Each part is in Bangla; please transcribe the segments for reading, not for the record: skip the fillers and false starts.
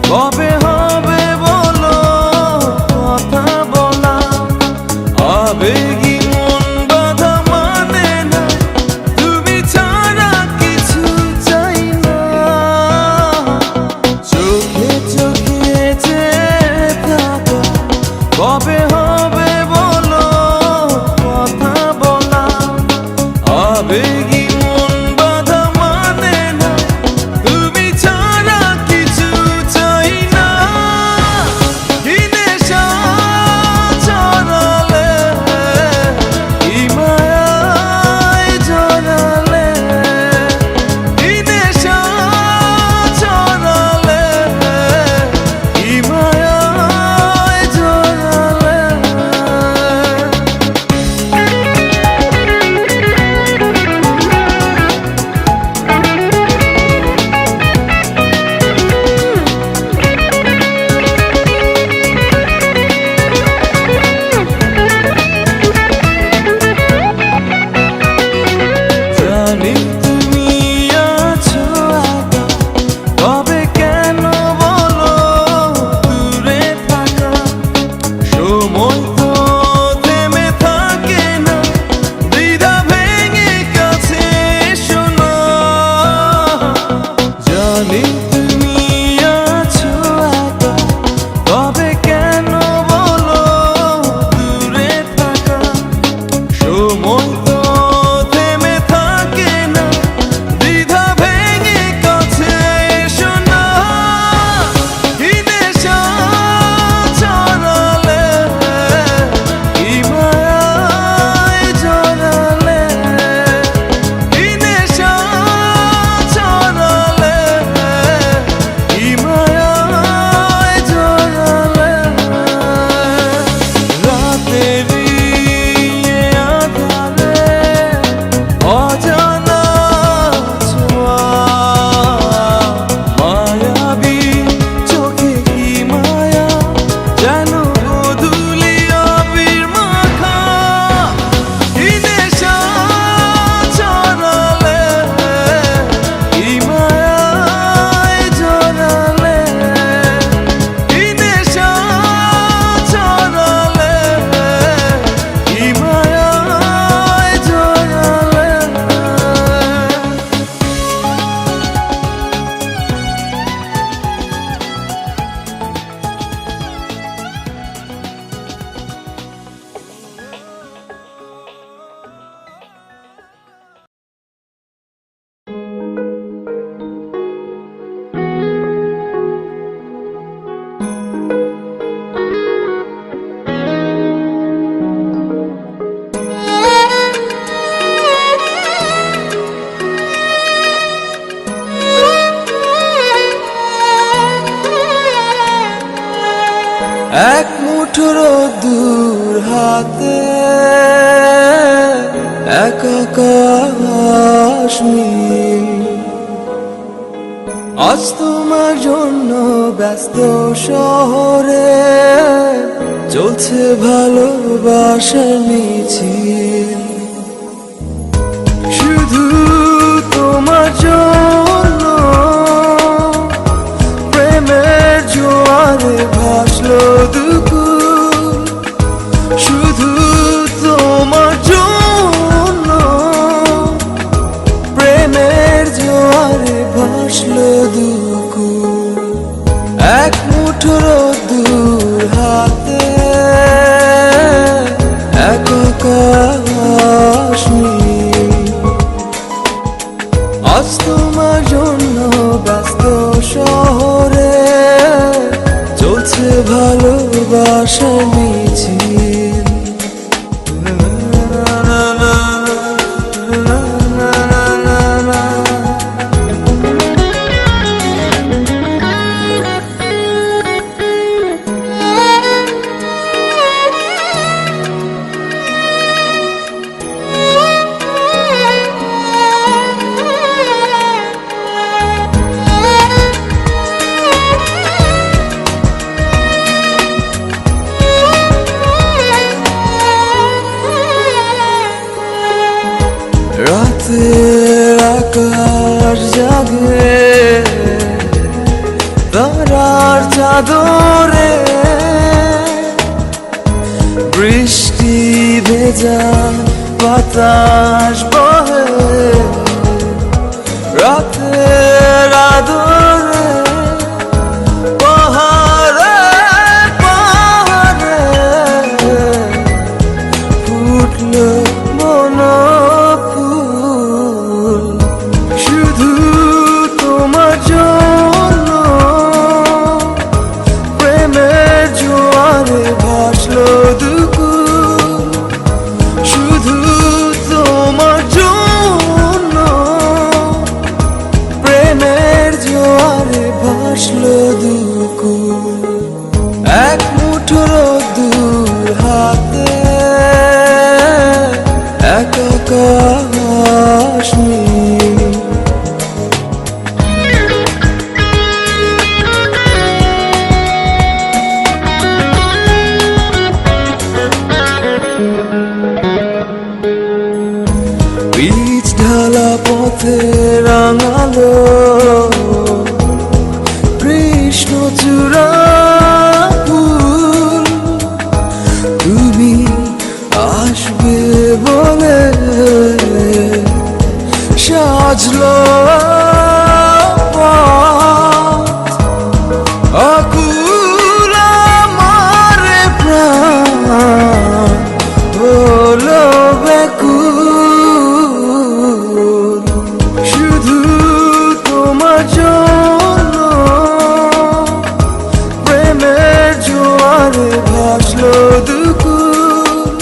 কবে হবে বলো কথা বলা, আবেগী মন বাধা মানে না, তুমি ছাড়া কিছু চাই না। চোখে চোখে চেয়ে থাকা, কবে হবে বলো কথা বলা, আবেগী মন বাধা মানে না, তুমি ছাড়া কিছু চাই না। কি নেশা ছড়ালে, কি মায়ায় জড়ালে, কি নেশা ছড়ালে, কি মায়ায় জড়ালে। জানি তুমি আছো একা, তবে কেন বলো দূরে থাকা, সময় তো থেমে থাকে না, দ্বিধা ভেঙে কাছে এসো না। জানি তুমি আছো একা, তবে কেন বলো দূরে থাকা, সময় তো থেমে থাকে না, দ্বিধা ভেঙে কাছে এসো না। কি নেশা ছড়ালে, কি মায়ায় জড়ালে, কি নেশা ছড়ালে, কি মায়ায় জড়ালে। রাতেরই আঁধারে অজানা ছোঁয়া, মায়াবী চোখে কি মায়া, যেন গোধূলি আবির মাখা। কি নেশা ছড়ালে, কি মায়ায় জড়ালে, কি নেশা ছড়ালে, কি মায়ায় জড়ালে। এক মুঠো রোদ্দুর হাতে, এক আকাশ নীল, আজ তোমার জন্য ব্যস্ত শহরে চলছে ভালোবাসার মিছিল। শুধু তোমার জন্য প্রেমের জোয়ারে ভাসলো দুকুল, শুধু তোমার জন্য প্রেমের জোয়ারে ভাসলো দুকুল। এক মুঠো রোদ্দুর হাতে, এক আকাশ নীল, আজ তোমার জন্য ব্যস্ত শহরে চলছে ভালোবাসার মিছিল। চাদরে বৃষ্টি ভেজা বাতাস বহে রাতের আদরে পাহাড়ে পাহাড়ে ফুটলো বনফুল শুধু তোমার জন্য প্রেমের জোয়ারে ভাসলো দুকুল শুধু তোমার জন্য প্রেমের জোয়ারে ভাসলো দুকুল এক মুঠো রোদ্দুর হাতে এক আকাশ নীল বীজ ঢালা পথে রাঙালো কৃষ্ণচূড়া ফুল তুমি আসবে বলে সাজলো পথ আকুল আমার প্রাণ হলো ব্যাকুল শুধু তোমার জন্য প্রেমের জোয়ারে ভাসলো দুকুল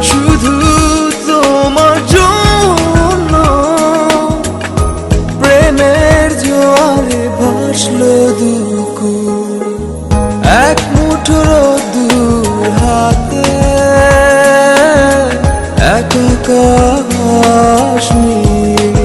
শুধু তোমার জন্য প্রেমের জোয়ারে ভাসলো দুকুল এক মুঠো রোদ্দুর হাতে এক আকাশ নীল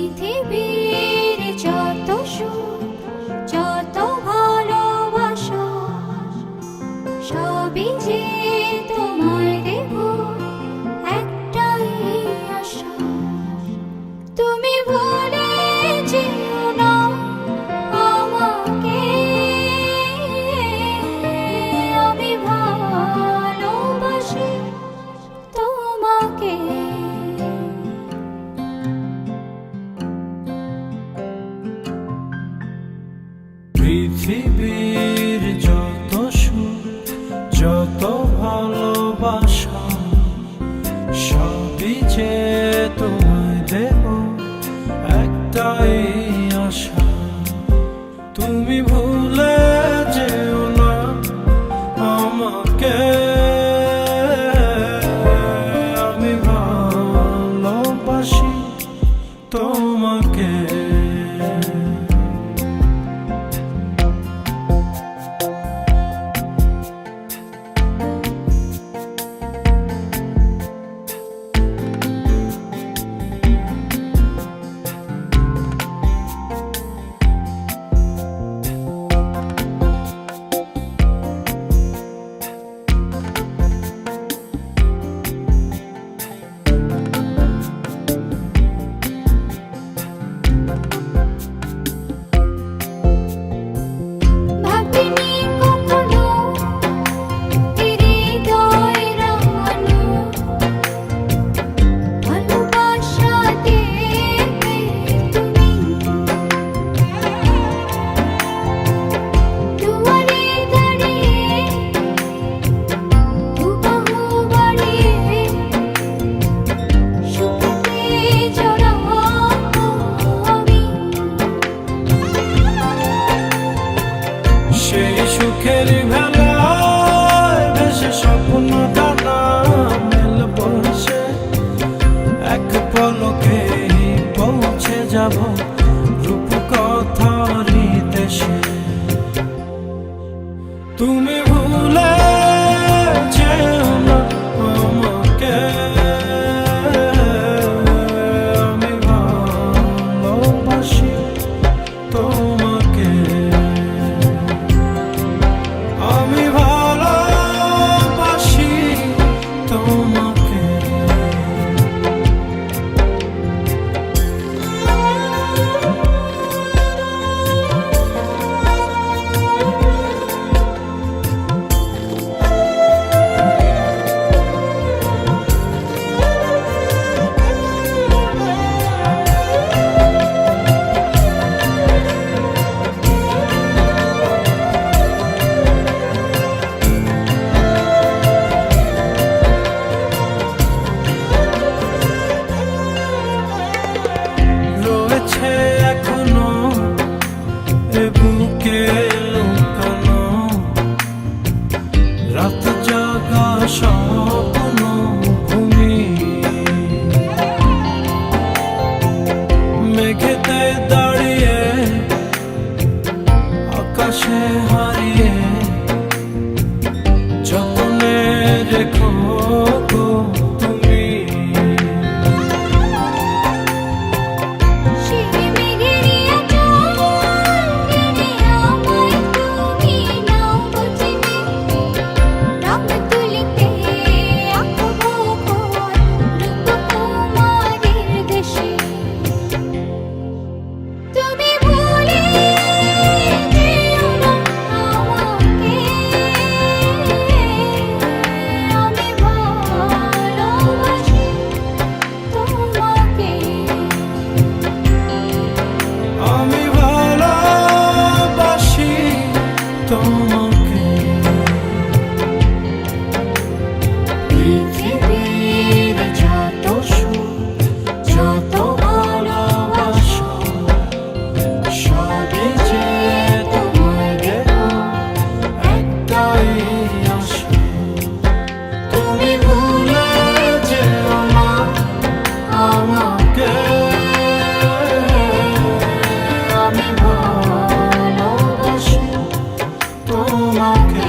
পৃথিবীর যত সুখ যত ভালোবাসা সবই যে তোমায় দেব একটাই আশা তুমি ভুলে যেও না আমাকে আমি ভালোবাসি তোমাকে পৃথিবীর যত সুখ যত ভালোবাসা সবই যে তোমায় দেব একটাই আশা তুমি ভুলে যেও না আমাকে আমি ভালোবাসি তোমাকে যাব রূপকথারই দেশে। তুমি ভুলে যেও না আমাকে, আমি ভালোবাসি তোমাকে, আমি ভালোবাসি তোমাকে। রয়েছে এখনো এ বুকে লুকানো রাত জাগা স্বপ্ন ভূমি, মেঘেতে দাঁড়িয়ে আকাশে হারিয়ে যতনে রেখো গো তুমি। সেই মেঘের আঁচল ঘিরে আমায় তুমি নাও বুঝিবে, রং তুলিতে আঁকবো ঘর রূপকুমারীর দেশে। তুমি ভুলে যেও না আমাকে, আমি ভালোবাসি তোমাকে, আমি ভালোবাসি তোমাকে। পৃথিবীর যত সুখ যত ভালোবাসা সবই যে তোমায় দেব একটাই আশা। তুমি ভুলে যেও না আমাকে, আমি ভালোবাসি তোমাকে।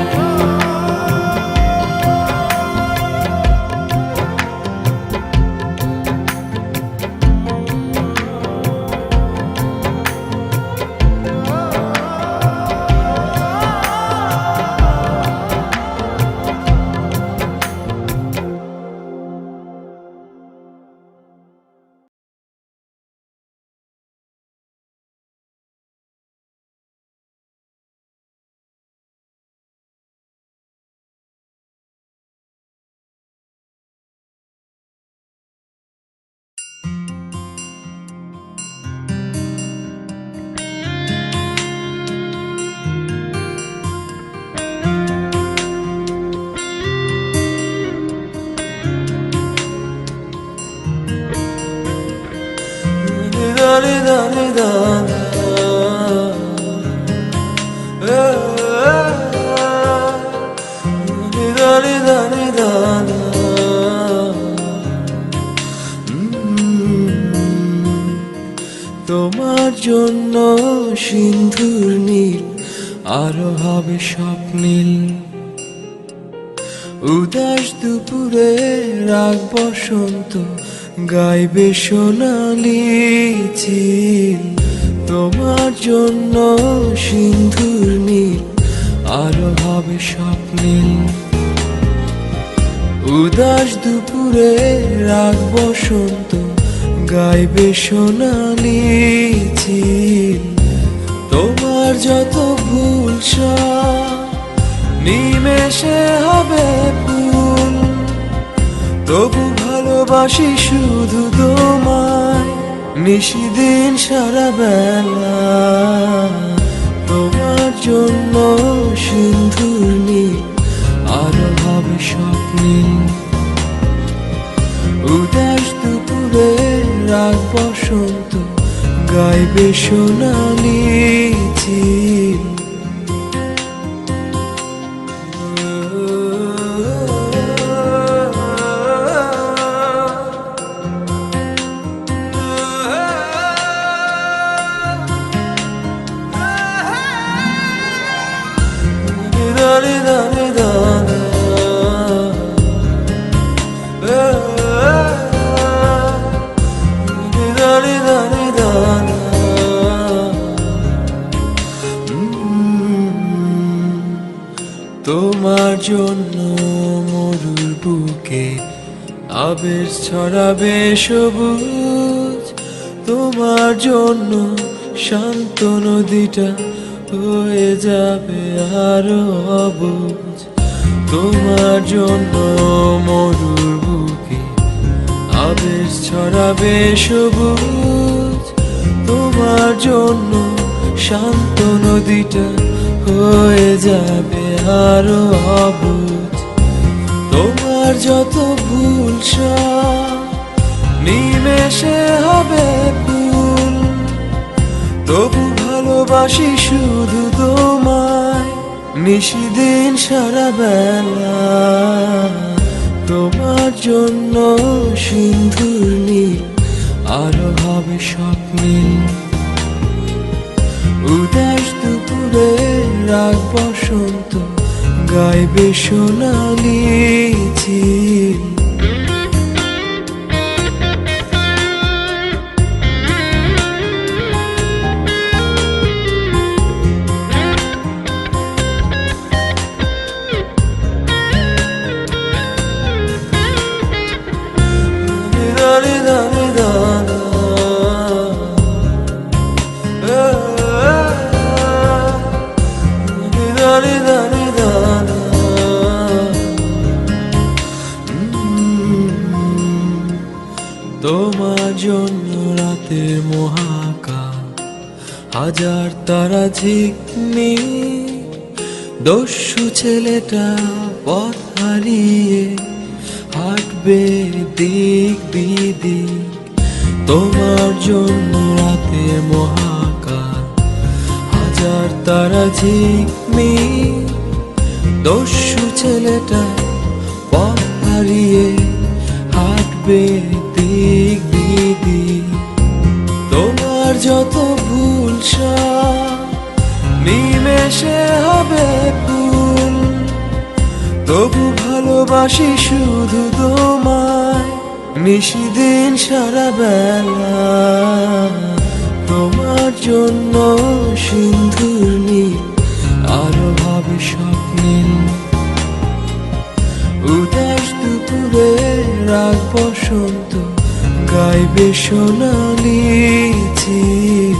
তোমার জন্য সিন্ধুর নীল আরো হবে স্বপ্নীল, উদাস দুপুরে রাগ বসন্ত গাইবে সোনালি চিল। তোমার জন্য সিন্ধুর নীল আরো হবে স্বপ্নীল, উদাস দুপুরে রাগ বসন্ত গাইবে সোনালি চিল। তোমার যত ভুল সব নিমেষে হবে ফুল, তবু ভালোবাসি শুধু তোমায় নিশিদিন সারা বেলা। তোমার জন্য সিন্ধুর নীল আরো হবে স্বপ্নীল, উদাস দুপুরে রাগ বসন্ত গাইবে সোনালি চিল। জন্য মরুর বুকে আবেশ ছড়াবে সবুজ, তোমার জন্য শান্ত নদীটা হয়ে যাবে আরো অবুঝ। তোমার জন্য মরুর বুকে আবেশ ছড়াবে সবুজ, তোমার জন্য শান্ত নদীটা হয়ে যাবে আরো অবুঝ। তোমার যত ভুল সব নিমেষে হবে ভুল, তবু ভালোবাসি শুধু তোমায় নিশিদিন সারা বেলা। তোমার জন্য সিন্ধুর নীল আরো হবে স্বপ্নীল, উদাস দুপুরে রাগ বসন্ত গাইবে সোনালি ঝিল। তোমার জন্য রাতের মহাকাশ হাজার তারা ঝিকমি, দস্যু ছেলেটা পথ হারিয়ে হাঁটবে দিক বিদিক। তোমার জন্য রাতের মহাকাশ হাজার তারা ঝিকমি, দস্যু ছেলেটা পথ হারিয়ে হাঁটবে দিক বিদিক। তোমার যত ভুল সব নিমেষে হবে ভুল, তবু ভালোবাসি শুধু তোমায় নিশিদিন সারা বেলা। তোমার জন্য সিন্ধুর নীল আরো হবে স্বপ্নীল, উদাস দুপুরে রাগ বসন্ত গাইবে সোনালি ঝিল।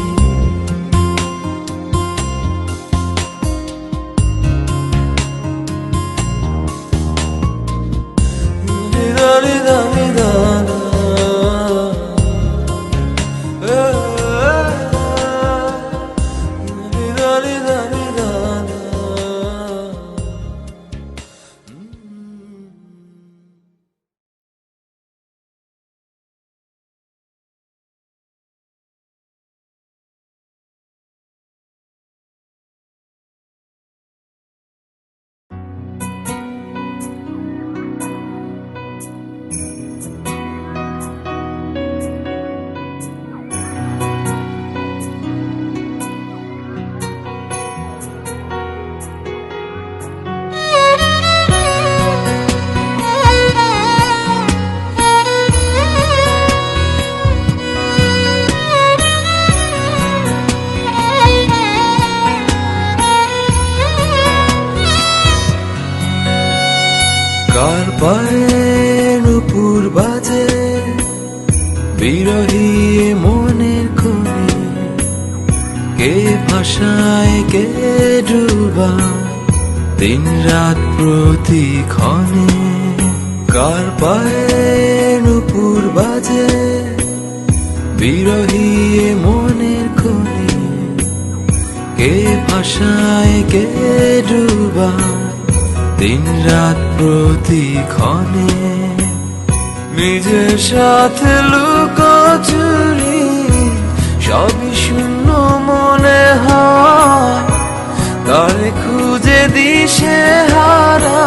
কার পায়ে নুপুর বাজে বিরহী মনের কোণে, কে ভাষায় কে ডুবায় দিন রাত প্রতিক্ষণে। কার পায়ে নুপুর বাজে বিরহী মনের কোণে, কে ভাষায় কে ডুবায় দিন রাত প্রতিক্ষণে। নিজের সাথে লুকোচুরি সবই শূন্য মনে হয়, তারে খুঁজে দিশে হারা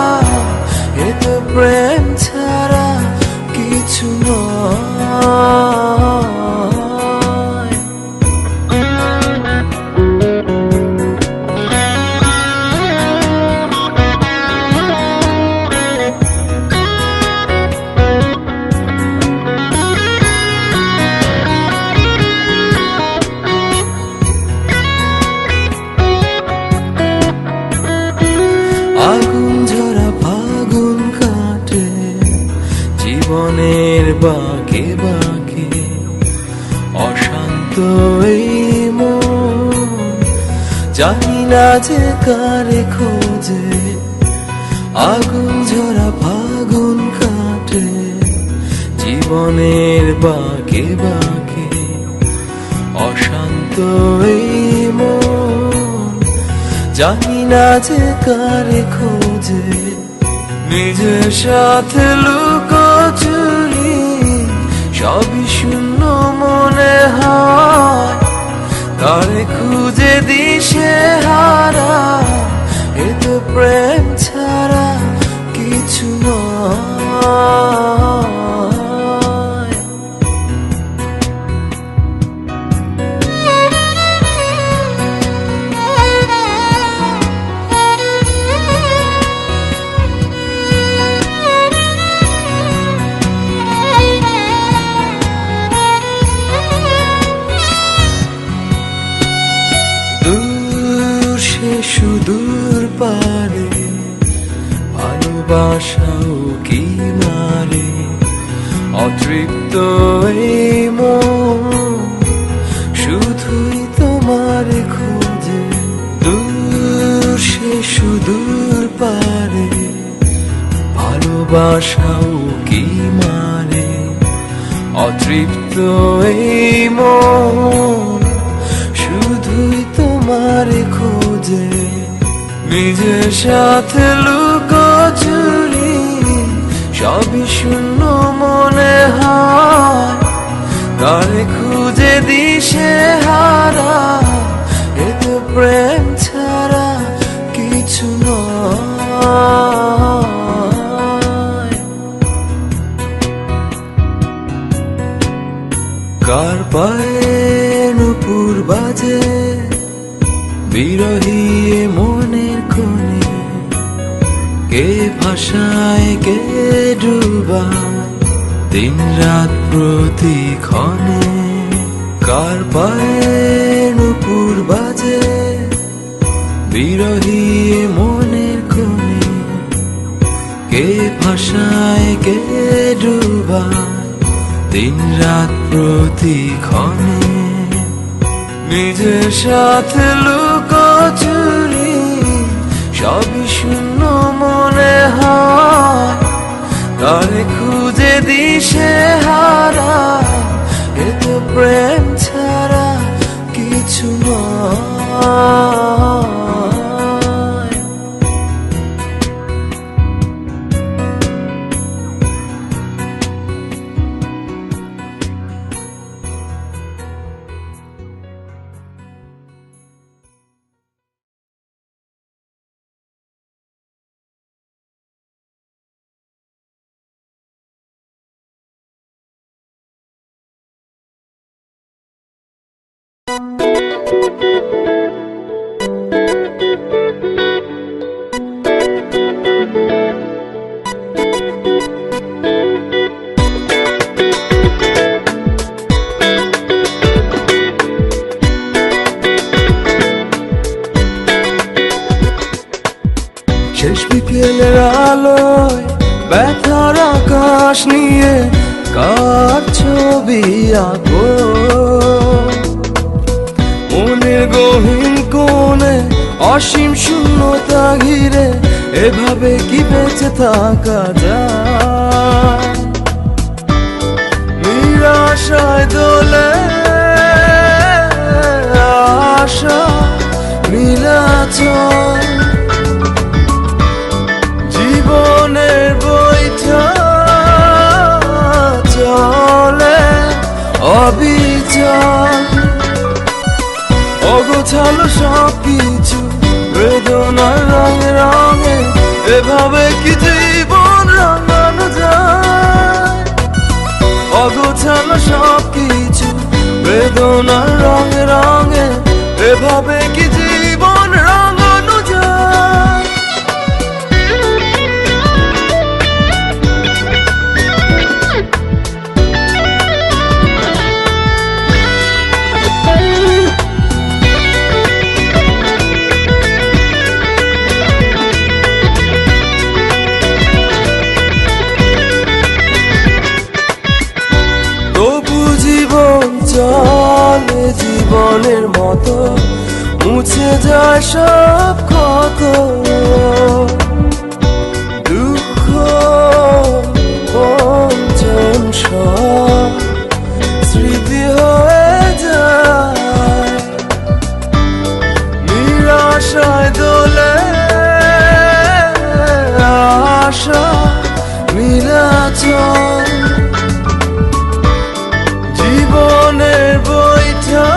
এ তো প্রেম ছাড়া কিছু নয়। এই মন, জানি না যে কারে খোঁজে, আগুন ঝরা ফাগুন কাটে জীবনের বাঁকে বাঁকে। অশান্ত এই মন, জানি না যে কারে খোঁজে, নিজের সাথে লুকোচুরি সবই শূন্য মনে হয়, তারে খুঁজে দিশে হারা, এ তো প্রেম ছাড়া কিছু নয়। সুদূর পারে ভালোবাসাও কি মারে, অতৃপ্ত এই মন শুধুই তোমার খোঁজে। দূর সে সুদূর পারে ভালোবাসাও কি মারে, অতৃপ্ত এই মন শুধুই তোমার খোঁজে। নিজের সাথে লুকোচুরি সবই শূন্য মনে হয়, তারে খুঁজে দিশে হারা, এ তো প্রেম ছাড়া কিছু নয়। কার পায়ে নুপুর বাজে বিরহী মনের কোণে, কে ভাষায় কে ডুবায় দিন রাত প্রতিক্ষণে। কার পায়ে নুপুর বাজে বিরহী মনের কোণে, কে ভাষায় কে ডুবায় দিন রাত প্রতিক্ষণে। নিজের সাথে লুকোচুরি সবই শূন্য মনে হয়, তারে খুঁজে দিশে হারা, এ তো প্রেম ছাড়া কিছু নয়। শেষ বিকেলের আলোয় ব্যথার আকাশ নিয়ে কার ছবি আঁকো, মনের গহীন কোণে অসীম শূন্যতা ঘিরে, এভাবে কি বেঁচে থাকা যায়। নিরাশায় দোলে আশা নীলাচল, জীবনের বইটা চলে অবিচল। অগোছালো সবকিছু বেদনার রঙে রঙে, এভাবে কি জীবন রাঙানো যায়। অগোছালো সবকিছু বেদনার রঙে রঙে, এভাবে কি জীবন রাঙানো যায়। তবু জীবন চল চলে জীবনের মতো মুছে যায় সব ক্ষত দুঃখ বঞ্চন সব স্মৃতি হয়ে যায় নিরাশায় দোলে আশা নীলাচল জীবনের বইটা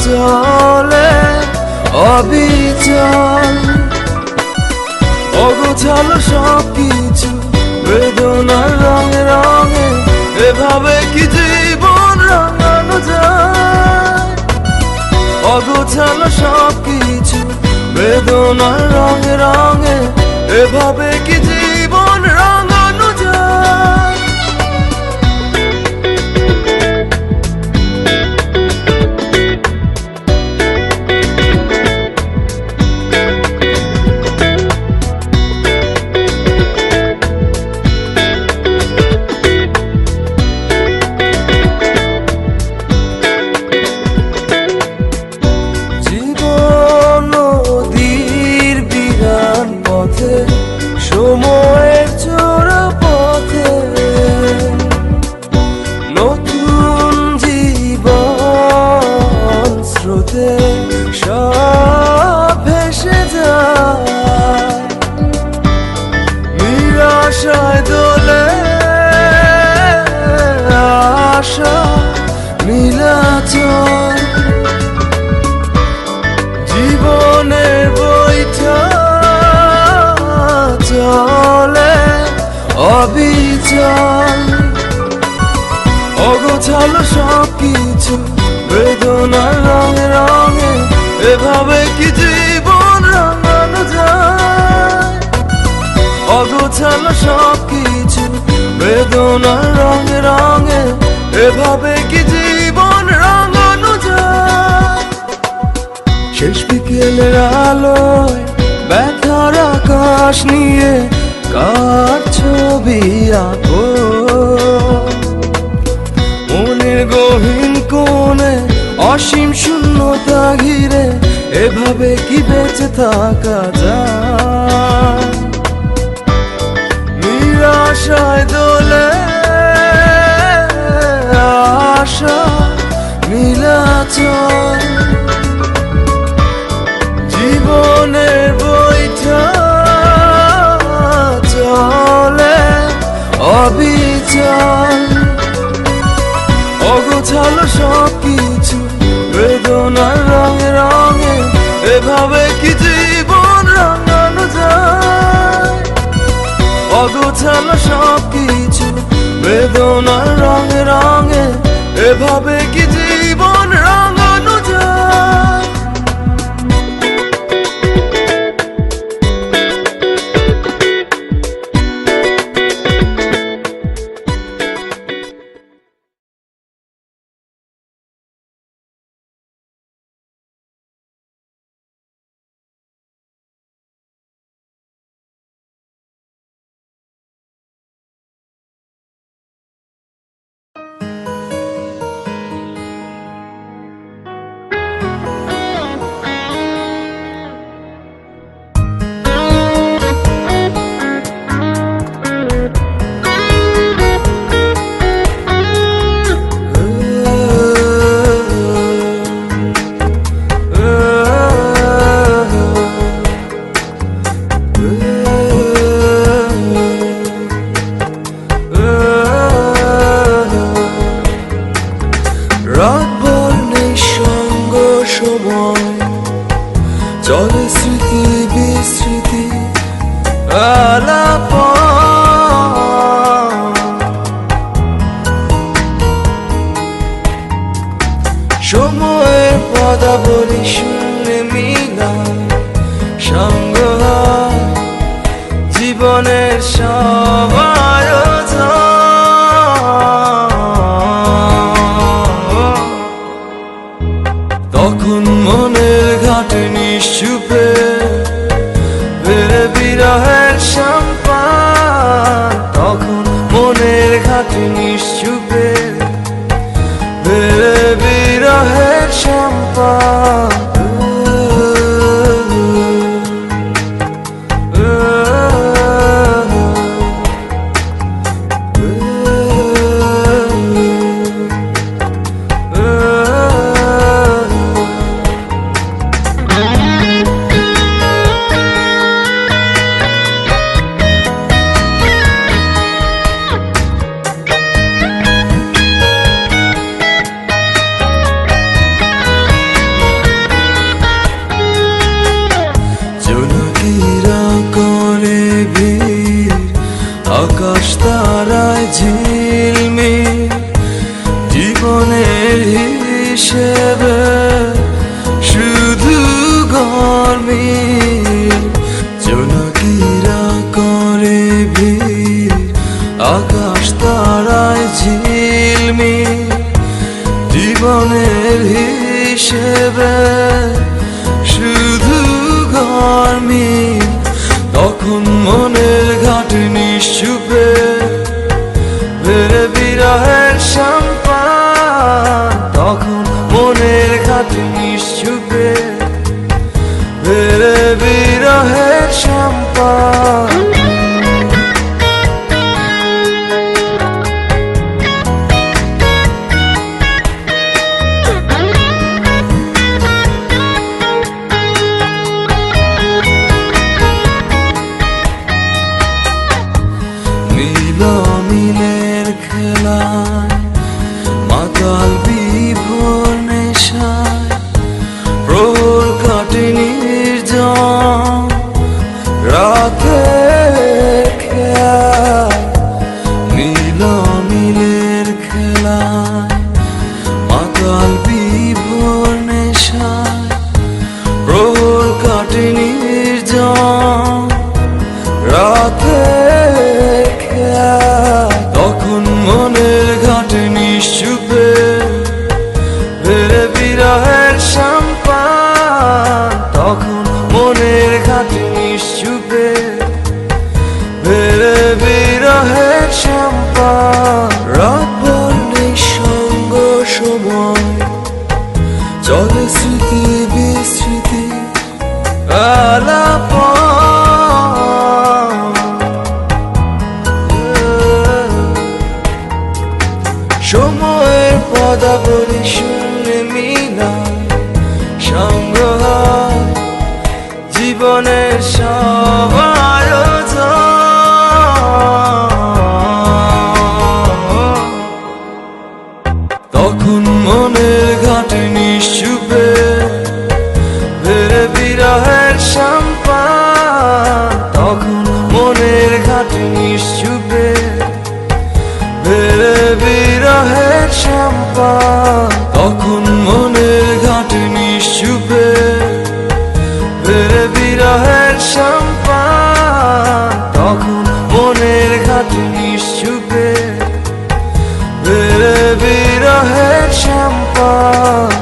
চলে অবিচল অগোছালো সব কিছু বেদনার রঙে রঙে এভাবে কি জীবন রাঙানো যায় অগোছালো সব কিছু বেদনার রঙে রঙে এভাবে কি জীবন রাঙানো যায় সময়ের চোরা পথে নতুন জীবন স্রোতে সব ভেসে যায় নিরাশায় দোলে আশা নীলাচল জীবনের বইটা চলে অবিচল অগোছালো সব কিছু বেদনার রঙে রঙে এভাবে কি জীবন রাঙানো যায় অগোছালো সব কিছু বেদনার রঙে রঙে এভাবে কি জীবন রাঙানো যায় শেষ বিকেলের আলোয় ব্যথার আকাশ নিয়ে কার ছবি আঁকো মনের গহীন কোণে অসীম শূন্যতা ঘিরে এভাবে কি বেঁচে থাকা যায় নিরাশায় দোলে আশা নীলাচল জীবনের বইটা চলে অবিচল অগোছালো সব কিছু বেদনার রঙে রঙে এভাবে কি জীবন রাঙানো যায় অগোছালো সব কিছু বেদনার রঙে রঙে এভাবে কি জীবন রাঙানো যায় চলে স্মৃতি বিস্মৃতি আলাপ সময়ের পদাবলী শুনলে মিলা সঙ্গ জীবনের সব তখন মনের ঘাটে নিশ্চুপে বেড়ে বিরহের সম্পান তখন মনের ঘাটে নিশ্চুপে বেড়ে বিরহের সম্পদ আকাশ তারায় ঝিলমিল জীবনের হিসেবে শুধু গরমিল জোনাকিরা করে ভিড় আকাশ তারায় ঝিলমিল জীবনের হিসেবে শুধু গরমিল তখন মনের ঘাটে নিশ্চুপে বেড়ে বিরহের সম্পান তখন মনের ঘাটে নিশ্চুপে বেড়ে বিরহের সম্পান মিলের খেলায় মাতাল বিভোর নেশায় প্রহর কাটে নির্জন রাতে খেলায় মিলের খেলায় মাতাল বিভোর নেশায় প্রহর কাটে নির্জন রাতে তখন মনের ঘাটে নিশ্চুপে বেড়ে বিরহের সম্পান তখন মনের ঘাটে নিশ্চুপে বেড়ে বিরহের সম্পান রাতভর নিঃসঙ্গ সময় চলে স্মৃতি বিস্মৃতি আলাপ সময়ের পদাবলী শুনলে মিলা সংগ্রহ জীবনের সব আয়োজন তখন মনের ঘাটে নিশ্চুপে বেড়ে বিরহের সম্পান তখন মনের ঘাটে নিশ্চুপে বেড়ে বিরহের সম্পান তখন মনের ঘাটে নিশ্চুপে বেড়ে বিরহের সম্পান তখন মনের ঘাটে নিশ্চুপে বেড়ে বিরহের সম্পান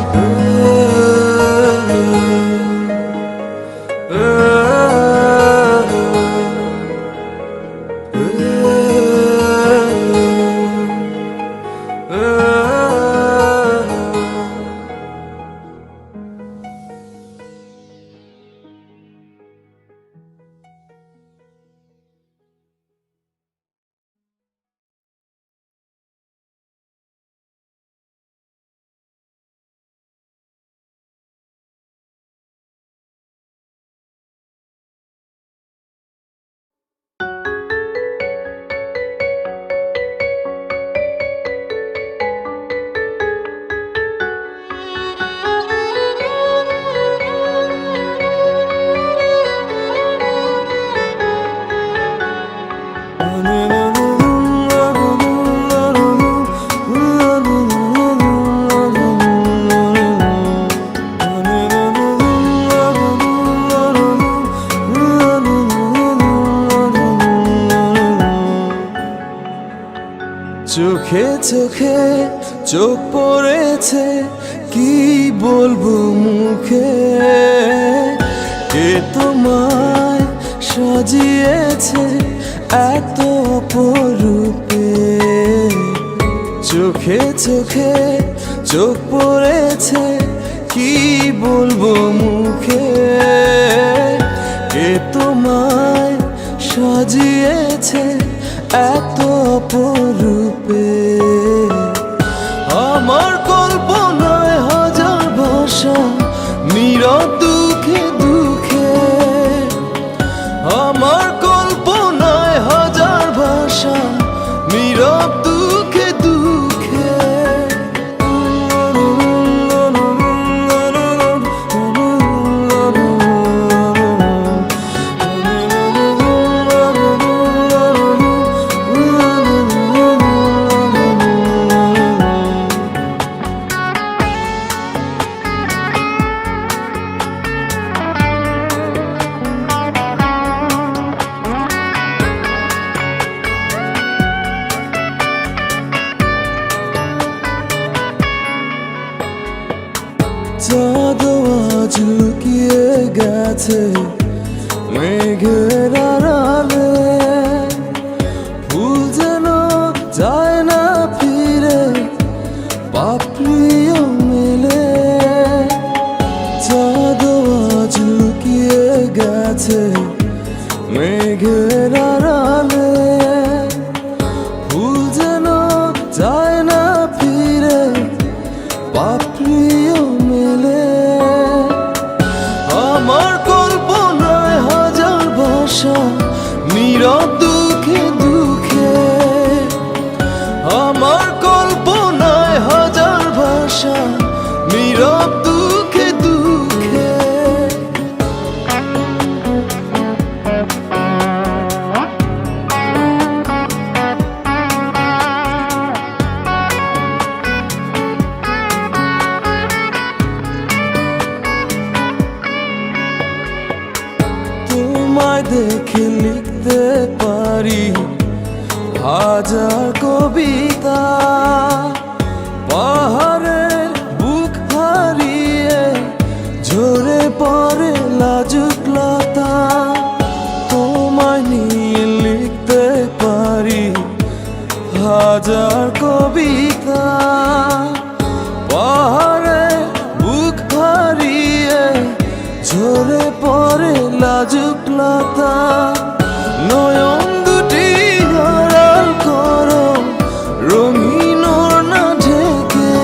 চোখে চোখে চোখ পড়েছে কি বলবো মুখে কে তোমায় সাজিয়েছে এত অপরূপে চোখে চোখে চোখ পড়েছে কি বলবো মুখে, কে তোমায় সাজিয়েছে এত অপরূপে। আমার কল্পনায় হাজার ভাষা নীরব দুঃখে দুঃখে, আমার কল্পনায় হাজার ভাষা নীরব দুঃখে দুঃখে। চাঁদ আজ লুকিয়ে গেছে মেঘের আড়ালে, ফুল যেন যায় না ফিরে পাপড়িও মেলে। চাঁদ আজ লুকিয়ে গেছে মেঘের আড়ালে, ফুল যেন যায় না ফিরে পাপড়িও মেলে। আমার কল্পনায় হাজার ভাষা নীরব দুঃখে দুঃখে, আমার কল্পনায় হাজার ভাষা নীরব দুঃখে দুঃখে। তোমায় দেখে লিখতে পারি হাজার কবিতা, পাহাড়ের বুক হারিয়ে ঝরে পড়ে লাজুক লতা। তোমায় নিয়ে লিখতে পারি হাজার কবিতা, পাহাড়ের বুক হারিয়ে ঝরে পড়ে লাজুক লতা। নয়ন দুটি আড়াল করো রঙিন ওড়না ঢেকে,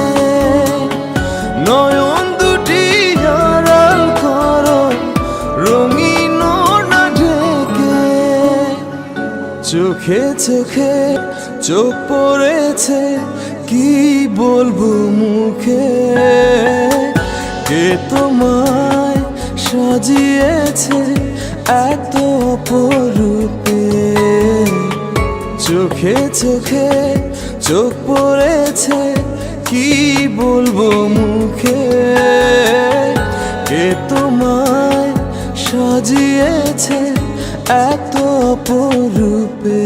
নয়ন দুটি আড়াল করো রঙিন ওড়না ঢেকে। চোখে চোখে চোখ পড়েছে কি বলবো মুখে, কে তোমায় সাজিয়েছে এত অপরূপে। চোখে চোখে চোখ পড়েছে কি বলবো মুখে, কে তোমায় সাজিয়েছে এত অপরূপে।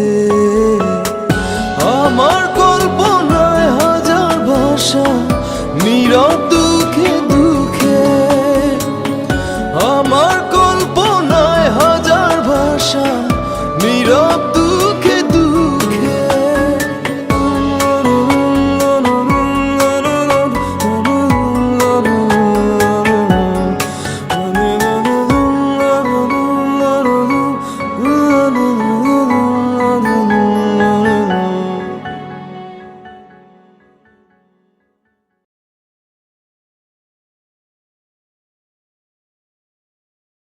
আমার কল্পনায় হাজার ভাষা নীরব দুঃখে